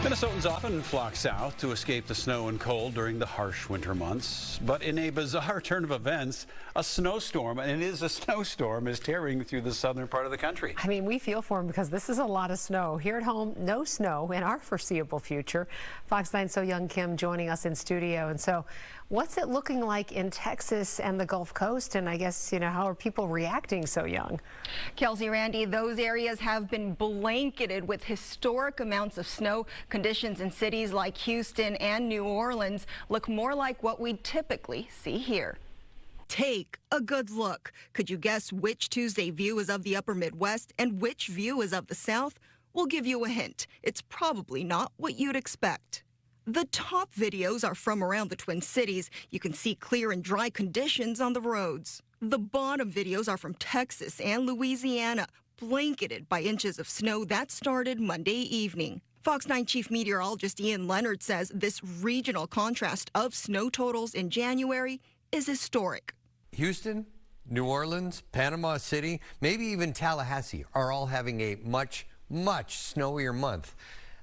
Minnesotans often flock south to escape the snow and cold during the harsh winter months. But in a bizarre turn of events, a snowstorm, and it is a snowstorm, is tearing through the southern part of the country. I mean, we feel for them because this is a lot of snow. Here at home, no snow in our foreseeable future. Fox 9's So-Young Kim joining us in studio. And so what's it looking like in Texas and the Gulf Coast? And I guess, how are people reacting, so young? Kelsey, Randy, those areas have been blanketed with historic amounts of snow. Conditions in cities like Houston and New Orleans look more like what we typically see here. Take a good look. Could you guess which Tuesday view is of the upper Midwest and which view is of the South? We'll give you a hint. It's probably not what you'd expect. The top videos are from around the Twin Cities. You can see clear and dry conditions on the roads. The bottom videos are from Texas and Louisiana, blanketed by inches of snow that started Monday evening. Fox 9 Chief Meteorologist Ian Leonard says this regional contrast of snow totals in January is historic. Houston, New Orleans, Panama City, maybe even Tallahassee are all having a much snowier month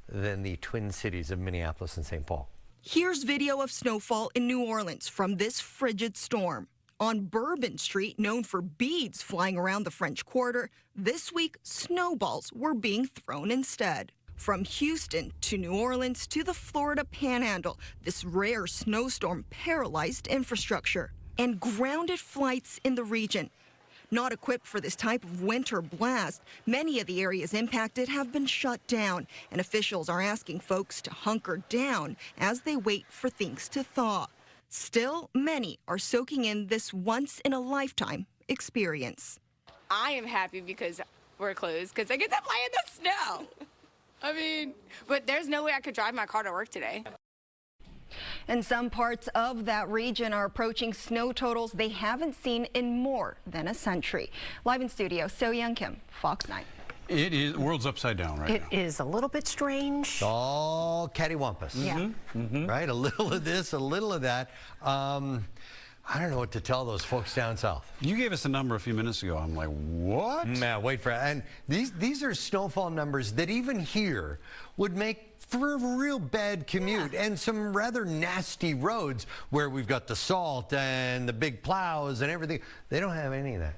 than the Twin Cities of Minneapolis and St. Paul. Here's video of snowfall in New Orleans from this frigid storm. On Bourbon Street, known for beads flying around the French Quarter, this week snowballs were being thrown instead. From Houston to New Orleans to the Florida Panhandle, this rare snowstorm paralyzed infrastructure and grounded flights in the region. Not equipped for this type of winter blast, many of the areas impacted have been shut down, and officials are asking folks to hunker down as they wait for things to thaw. Still, many are soaking in this once-in-a-lifetime experience. I am happy because we're closed, because I get to play in the snow. I mean, but there's no way I could drive my car to work today. And some parts of that region are approaching snow totals they haven't seen in more than a century. Live in studio, So-Young Kim, Fox 9. It is, the world's upside down right now. It is a little bit strange. All cattywampus. Yeah. Right? A little of this, a little of that. I don't know what to tell those folks down south. You gave us a number a few minutes ago. I'm like, what? Man, wait for it. And these are snowfall numbers that even here would make for a real bad commute and some rather nasty roads where we've got the salt and the big plows and everything. They don't have any of that.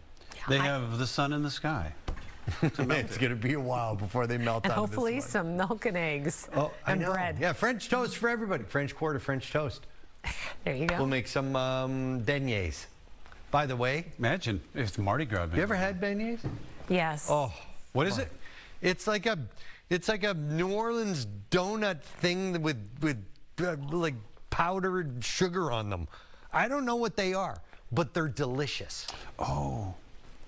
They have the sun in the sky. It's going to be a while before they melt And out hopefully of this some milk and eggs I and know. bread. Yeah, French toast for everybody. French Quarter French toast. There you go. We'll make some beignets. By the way, Imagine if the Mardi Gras. you ever had beignets? Yes. Oh, What is it? it's like a New Orleans donut thing with like powdered sugar on them. I don't know what they are, but they're delicious. Oh.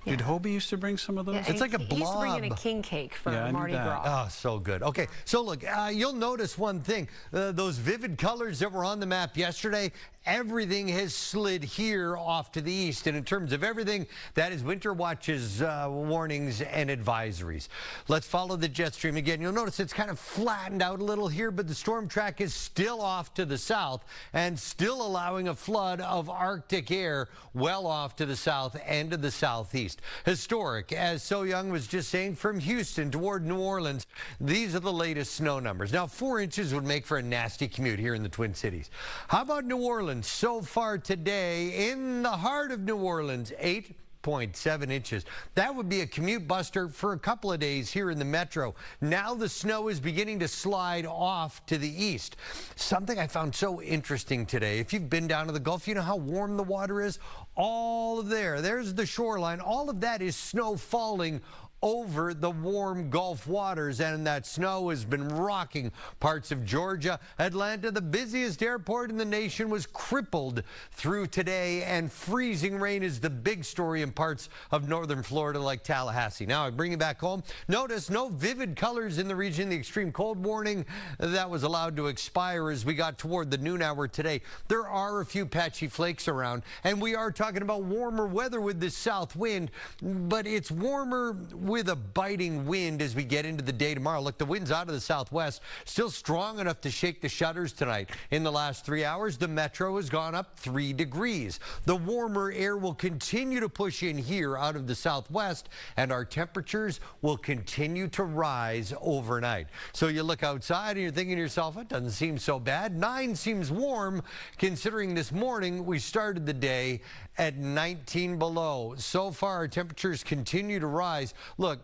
Did Hobie used to bring some of those? Yeah, It's like a He used to bring in a blob. king cake for Yeah, I knew Mardi that. Gras. Oh, so good. Okay, so look, you'll notice one thing. Those vivid colors that were on the map yesterday, everything has slid here off to the east. And in terms of everything, that is winter watches, warnings, and advisories. Let's follow the jet stream again. You'll notice it's kind of flattened out a little here, but the storm track is still off to the south and still allowing a flood of Arctic air well off to the south and to the southeast. Historic, as So-Young was just saying, from Houston toward New Orleans, these are the latest snow numbers. Now, 4 inches would make for a nasty commute here in the Twin Cities. How about New Orleans? So far today, in the heart of New Orleans, 8.7 inches. That would be a commute buster for a couple of days here in the metro. Now the snow is beginning to slide off to the east. Something I found so interesting today, if you've been down to the Gulf, you know how warm the water is? All there's the shoreline. All of that is snow falling over the warm Gulf waters, and that snow has been rocking parts of Georgia. Atlanta, the busiest airport in the nation, was crippled through today, and freezing rain is the big story in parts of northern Florida like Tallahassee. Now I bring you back home. Notice no vivid colors in the region. The extreme cold warning that was allowed to expire as we got toward the noon hour today. There are a few patchy flakes around, and we are talking about warmer weather with this south wind, but it's warmer with a biting wind as we get into the day tomorrow. Look, the wind's out of the southwest, still strong enough to shake the shutters tonight. In the last 3 hours, the metro has gone up 3 degrees. The warmer air will continue to push in here out of the southwest, and our temperatures will continue to rise overnight. So you look outside and you're thinking to yourself, it doesn't seem so bad. 9 seems warm, considering this morning we started the day at 19 below. So far, our temperatures continue to rise. Look,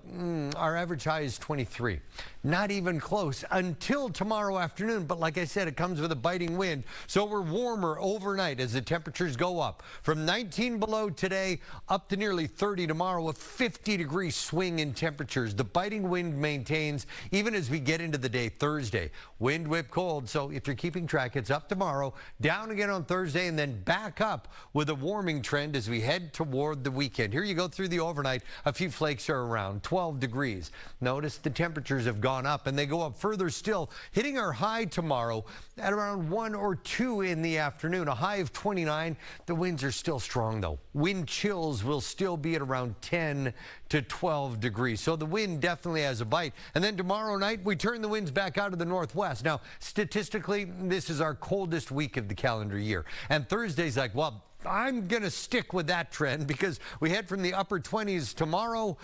our average high is 23. Not even close until tomorrow afternoon. But like I said, it comes with a biting wind. So we're warmer overnight as the temperatures go up. From 19 below today up to nearly 30 tomorrow, a 50-degree swing in temperatures. The biting wind maintains even as we get into the day Thursday. Wind whip cold. So if you're keeping track, it's up tomorrow, down again on Thursday, and then back up with a warming trend as we head toward the weekend. Here you go through the overnight. A few flakes are around, 12 degrees. Notice the temperatures have gone up, and they go up further still, hitting our high tomorrow at around 1 or 2 in the afternoon. A high of 29. The winds are still strong, though. Wind chills will still be at around 10 to 12 degrees. So the wind definitely has a bite. And then tomorrow night, we turn the winds back out of the northwest. Now, statistically, this is our coldest week of the calendar year. And Thursday's like, well, I'm going to stick with that trend because we head from the upper 20s tomorrow.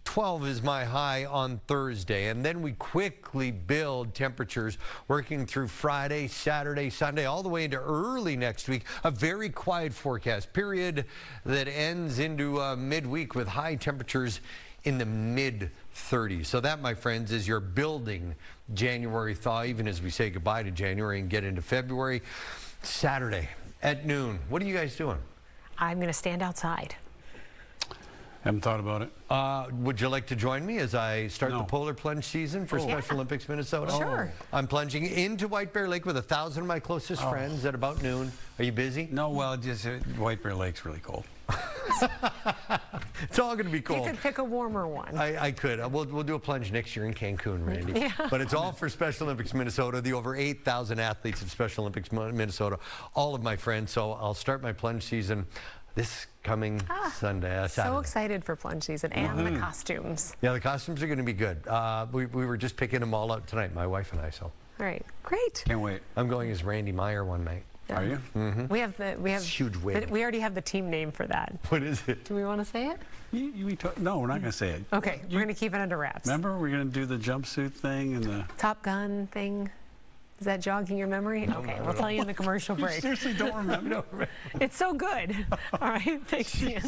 12 is my high on Thursday, and then we quickly build temperatures working through Friday, Saturday, Sunday, all the way into early next week. A very quiet forecast period that ends into midweek with high temperatures in the mid-30s. So that, my friends, is your building January thaw, even as we say goodbye to January and get into February. Saturday at noon. What are you guys doing? I'm going to stand outside. Haven't thought about it. Would you like to join me as I start No. the polar plunge season for Special Olympics Minnesota? Sure. I'm plunging into White Bear Lake with 1,000 of my closest friends at about noon. Are you busy? No, well, just White Bear Lake's really cold. It's all going to be You cold. could pick a warmer one. I could. We'll do a plunge next year in Cancun, Randy. Yeah. But it's all for Special Olympics Minnesota, the over 8,000 athletes of Special Olympics Minnesota, all of my friends. So I'll start my plunge season this coming Saturday. So excited for plunge season and the costumes. Yeah, the costumes are going to be good. We were just picking them all out tonight, my wife and I. So All right, great. Can't wait. I'm going as Randy Meyer one night. Are you? We have Huge wig. We already have the team name for that. What is it? Do we want to say it? No, we're not going to say it. Okay, we're going to keep it under wraps. Remember, we're going to do the jumpsuit thing and the... Top Gun thing. Is that jogging your memory? Okay, we'll tell you in the commercial break. Seriously, don't remember? It's so good. All right, thanks, Ian.